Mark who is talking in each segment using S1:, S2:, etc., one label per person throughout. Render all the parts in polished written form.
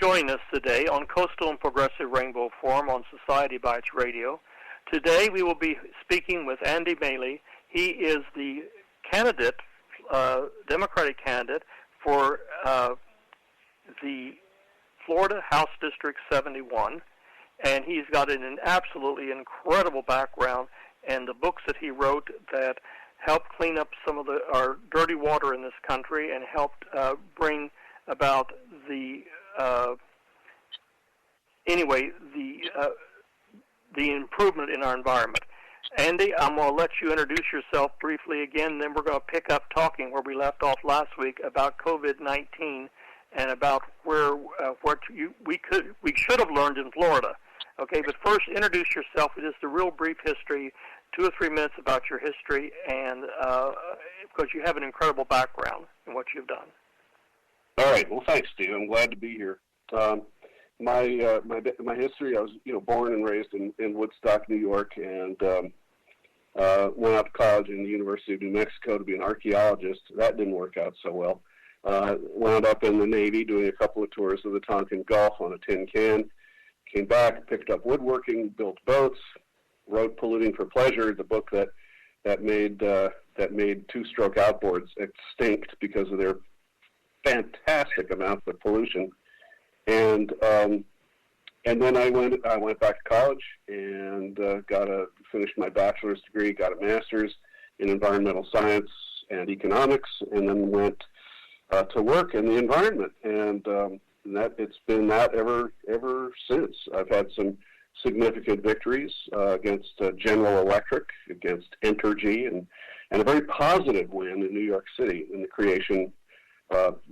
S1: joining us today on Coastal and Progressive Rainbow Forum on Society Bites Radio. Today we will be speaking with Andy MELE. He is the candidate, Democratic candidate for the Florida House District 71, and he's got an absolutely incredible background, and the books that he wrote that helped clean up some of our dirty water in this country and helped bring about the improvement in our environment. Andy, I'm going to let you introduce yourself briefly again, then we're going to pick up talking where we left off last week about COVID-19 and about what we should have learned in Florida. Okay, but first introduce yourself with just a real brief history, 2 or 3 minutes about your history, and because you have an incredible background in what you've done.
S2: All right. Well, thanks, Steve. I'm glad to be here. My history: I was born and raised in Woodstock, New York, and went out to college in the University of New Mexico to be an archaeologist. That didn't work out so well. Wound up in the Navy doing a couple of tours of the Tonkin Gulf on a tin can. Came back, picked up woodworking, built boats, wrote Polluting for Pleasure, the book that made two-stroke outboards extinct because of their fantastic amounts of pollution. And then I went back to college and finished my bachelor's degree, got a master's in environmental science and economics, and then went to work in the environment. And it's been that ever since. I've had some significant victories against General Electric, against Entergy, and a very positive win in New York City in the creation,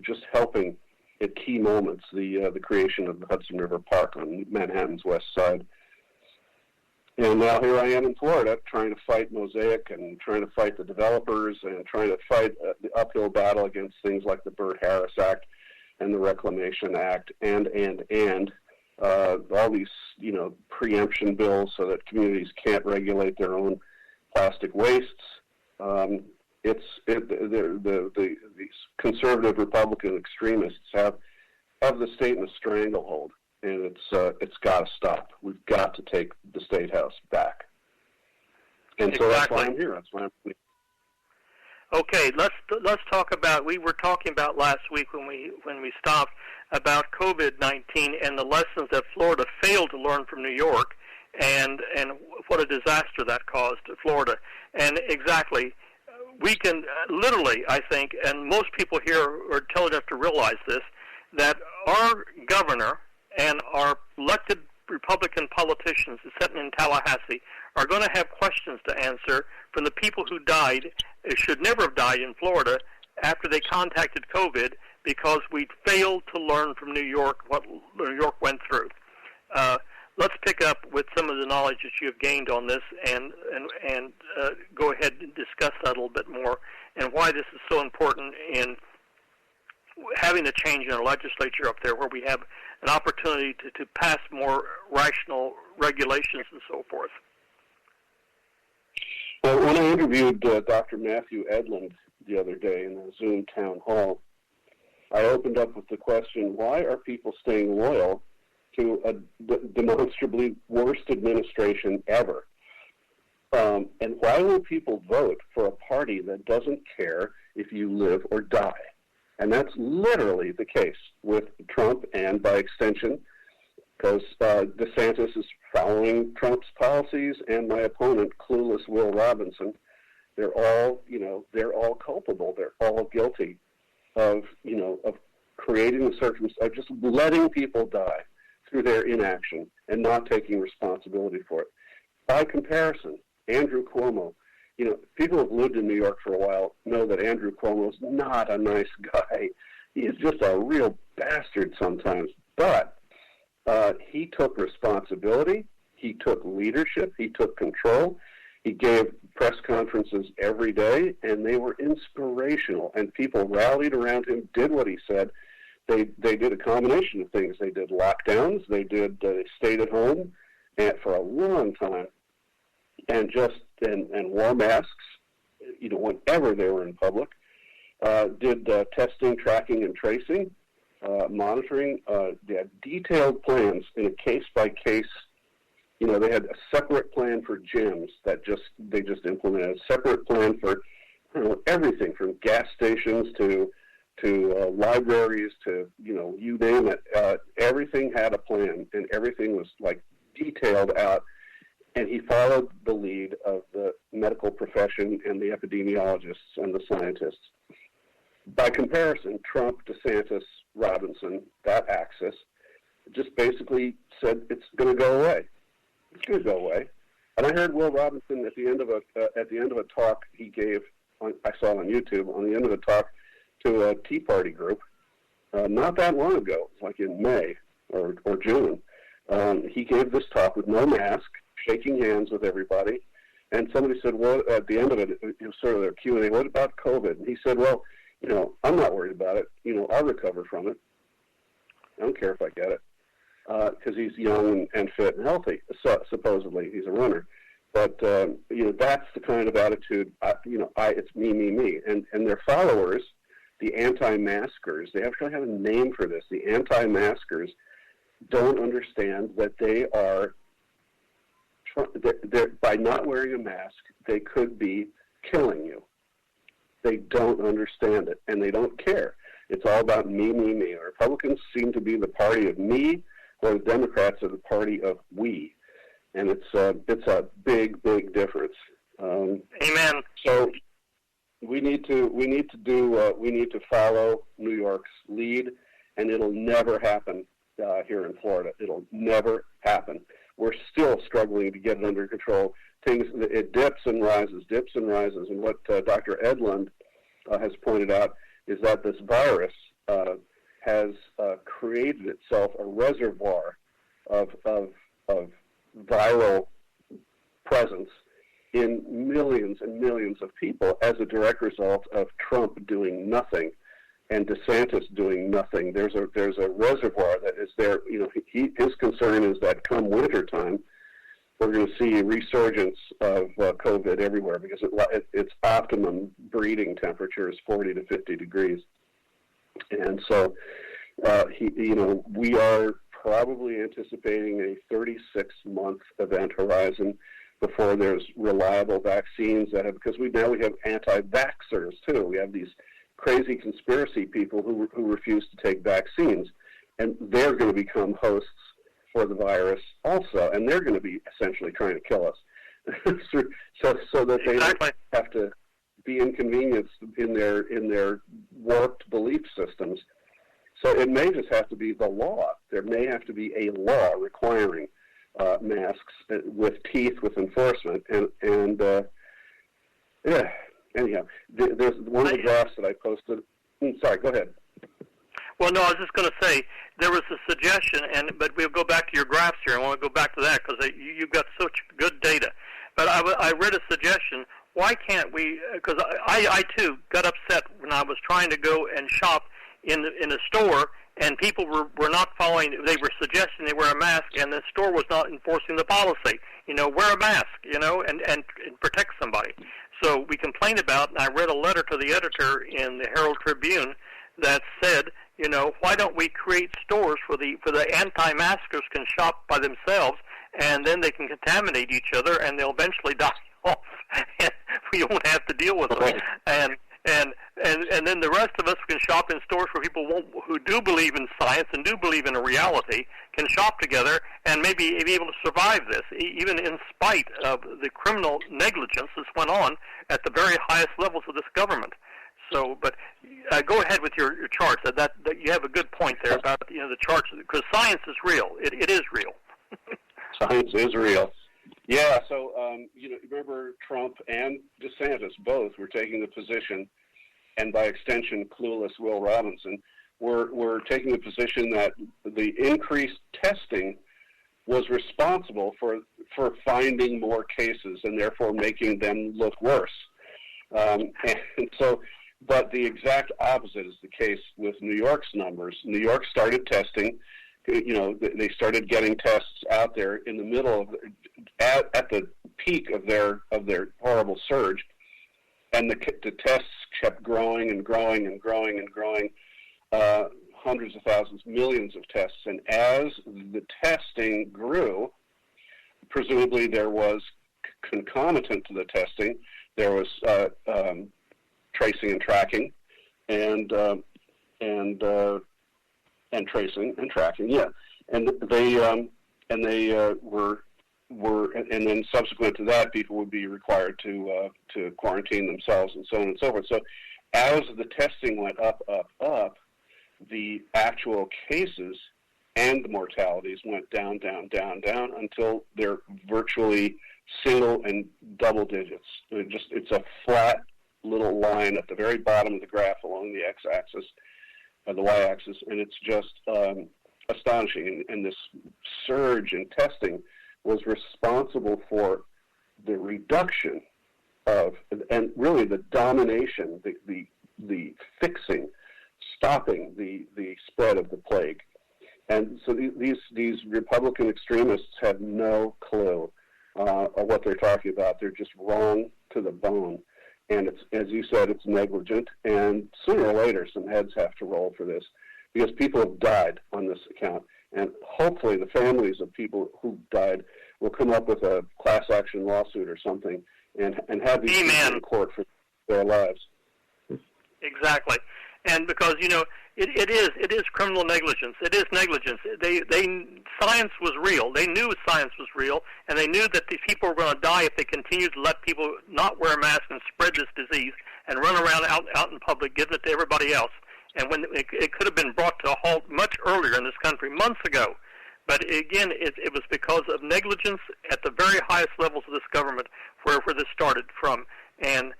S2: just helping at key moments, the creation of the Hudson River Park on Manhattan's west side. And now here I am in Florida trying to fight Mosaic and trying to fight the developers and trying to fight the uphill battle against things like the Byrd-Harris Act and the Reclamation Act and all these, preemption bills so that communities can't regulate their own plastic wastes. These conservative Republican extremists have the state in a stranglehold, and it's got to stop. We've got to take the State House back. And so that's why I'm here. That's why I'm here.
S1: Okay, let's talk about. We were talking about last week when we stopped about COVID-19 and the lessons that Florida failed to learn from New York, and what a disaster that caused to Florida. And exactly, we can literally, I think, and most people here are intelligent enough to realize this, that our governor and our elected Republican politicians sitting in Tallahassee are going to have questions to answer from the people who died, should never have died in Florida after they contacted COVID because we failed to learn from New York what New York went through. Let's pick up with some of the knowledge that you have gained on this and go ahead and discuss that a little bit more and why this is so important in having a change in our legislature up there where we have an opportunity to pass more rational regulations and so forth.
S2: Well, when I interviewed Dr. Matthew Edlund the other day in the Zoom town hall, I opened up with the question, why are people staying loyal to a demonstrably worst administration ever? And why will people vote for a party that doesn't care if you live or die? And that's literally the case with Trump and, by extension, because DeSantis is following Trump's policies, and my opponent, clueless Will Robinson, they're all culpable. They're all guilty of creating the circumstances, of just letting people die through their inaction and not taking responsibility for it. By comparison, Andrew Cuomo, people who have lived in New York for a while know that Andrew Cuomo is not a nice guy. He is just a real bastard sometimes. But he took responsibility. He took leadership. He took control. He gave press conferences every day, and they were inspirational. And people rallied around him, did what he said. They did a combination of things. They did lockdowns. They stayed at home for a long time, and wore masks, whenever they were in public. Did testing, tracking, and tracing. monitoring. They had detailed plans in a case-by-case. They had a separate plan for gyms that they just implemented, a separate plan for everything from gas stations to libraries to, you name it. Everything had a plan, and everything was, detailed out. And he followed the lead of the medical profession and the epidemiologists and the scientists. By comparison, Trump, DeSantis, Robinson, that axis, just basically said it's going to go away. It's going to go away. And I heard Will Robinson at the end of a talk he gave, I saw on YouTube, on the end of a talk to a Tea Party group, not that long ago, like in May or June. He gave this talk with no mask, shaking hands with everybody, and somebody said, well, at the end of it, it was sort of their Q&A, what about COVID? And he said, well, I'm not worried about it. I'll recover from it. I don't care if I get it, because he's young and fit and healthy, supposedly. He's a runner. But, that's the kind of attitude, it's me. And their followers, the anti-maskers, they actually have a name for this. The anti-maskers don't understand that by not wearing a mask, they could be killing you. They don't understand it, and they don't care. It's all about me. The Republicans seem to be the party of me, or the Democrats are the party of we, and it's a big difference.
S1: Amen.
S2: So we need to follow New York's lead, and it'll never happen here in Florida. It'll never happen. We're still struggling to get it under control. It dips and rises. And what Dr. Edlund has pointed out is that this virus has created itself a reservoir of viral presence in millions and millions of people as a direct result of Trump doing nothing and DeSantis doing nothing. There's a reservoir that is there. His concern is that come wintertime, we're going to see a resurgence of COVID everywhere because its optimum breeding temperature is 40 to 50 degrees. And so, we are probably anticipating a 36-month event horizon before there's reliable vaccines because we have anti-vaxxers too. We have these crazy conspiracy people who refuse to take vaccines, and they're going to become hosts for the virus also, and they're going to be essentially trying to kill us, so that they don't have to be inconvenienced in their warped belief systems. So it may just have to be the law. There may have to be a law requiring masks with teeth, with enforcement, and anyhow, there's one of the graphs that I posted. Sorry, go ahead.
S1: Well, no, I was just going to say there was a suggestion, but we'll go back to your graphs here. I want to go back to that because you've got such good data. But I read a suggestion. Why can't we? Because I too got upset when I was trying to go and shop in a store, and people were not following. They were suggesting they wear a mask, and the store was not enforcing the policy. Wear a mask, and protect somebody. So we complained about, and I read a letter to the editor in the Herald Tribune that said, why don't we create stores for the anti-maskers can shop by themselves, and then they can contaminate each other, and they'll eventually die off, and we won't have to deal with them. And then the rest of us can shop in stores where people who do believe in science and do believe in a reality can shop together and maybe be able to survive this, even in spite of the criminal negligence that's went on at the very highest levels of this government. So, but go ahead with your charts. That you have a good point there about the charts, because science is real. It is real.
S2: Science is real. Yeah. So remember Trump and DeSantis both were taking the position, and by extension, clueless Will Robinson were taking the position that the increased testing was responsible for finding more cases and therefore making them look worse. And so. But the exact opposite is the case with New York's numbers. New York started testing. They started getting tests out there in the middle of at the peak of their horrible surge, and the tests kept growing and growing and growing and growing. hundreds of thousands, millions of tests. And as the testing grew, presumably there was concomitant to the testing, there was tracing and tracking, and tracing and tracking. Yeah, and they were and then subsequent to that, people would be required to quarantine themselves and so on and so forth. So as the testing went up, the actual cases and the mortalities went down until they're virtually single and double digits. It's a flat little line at the very bottom of the graph along the x-axis, the y-axis, and it's just astonishing. And this surge in testing was responsible for the reduction of, and really the domination, the fixing, stopping the spread of the plague. And so these Republican extremists have no clue of what they're talking about. They're just wrong to the bone. And it's, as you said, it's negligent. And sooner or later, some heads have to roll for this, because people have died on this account. And hopefully the families of people who died will come up with a class action lawsuit or something and have these people in court for their lives.
S1: Exactly. And because, it is criminal negligence. It is negligence. Science was real. They knew science was real, and they knew that these people were going to die if they continued to let people not wear masks and spread this disease and run around out in public, giving it to everybody else. And when it could have been brought to a halt much earlier in this country, months ago. But again, it was because of negligence at the very highest levels of this government where this started from. And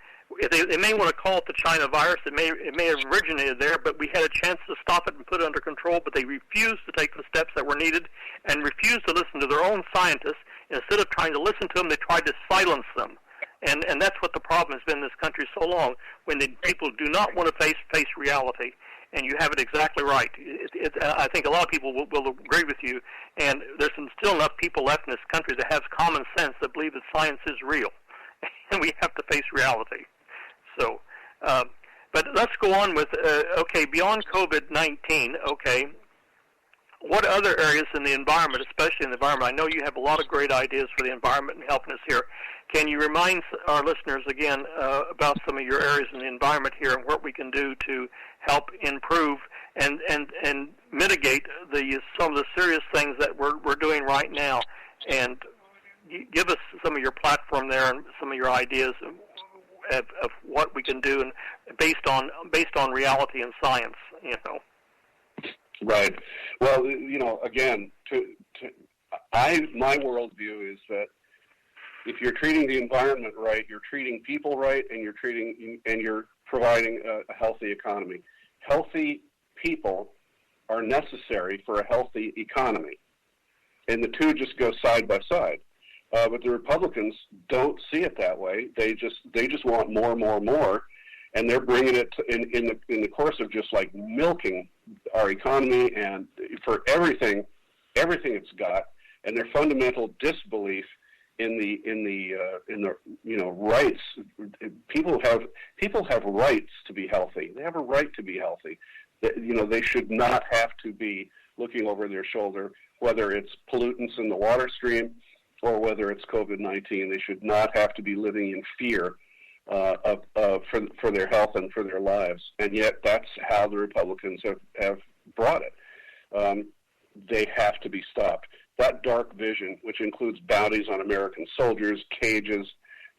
S1: they may want to call it the China virus. It may have originated there, but we had a chance to stop it and put it under control, but they refused to take the steps that were needed and refused to listen to their own scientists. Instead of trying to listen to them, they tried to silence them. And that's what the problem has been in this country so long, when the people do not want to face reality. And you have it exactly right. I think a lot of people will agree with you, and there's still enough people left in this country that has common sense that believe that science is real, and we have to face reality. So, but let's go on with, beyond COVID-19, what other areas in the environment, especially in the environment, I know you have a lot of great ideas for the environment and helping us here. Can you remind our listeners again about some of your areas in the environment here and what we can do to help improve and mitigate some of the serious things that we're doing right now? And give us some of your platform there and some of your ideas of what we can do, and based on reality and science,
S2: Right. Well, again, my worldview is that if you're treating the environment right, you're treating people right, and you're providing a healthy economy. Healthy people are necessary for a healthy economy, and the two just go side by side. But the Republicans don't see it that way. They just want more, and they're bringing it in the course of just like milking our economy and for everything it's got, and their fundamental disbelief in the rights. People have rights to be healthy. They have a right to be healthy. They should not have to be looking over their shoulder, whether it's pollutants in the water stream or whether it's COVID-19. They should not have to be living in fear for their health and for their lives. And yet that's how the Republicans have brought it. They have to be stopped. That dark vision, which includes bounties on American soldiers, cages,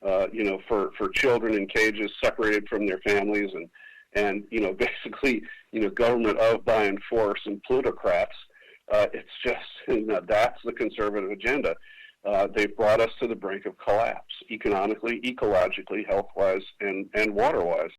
S2: for children in cages separated from their families, and basically, government of, by, and for some plutocrats. It's just, that's the conservative agenda. They've brought us to the brink of collapse, economically, ecologically, health-wise, and water-wise.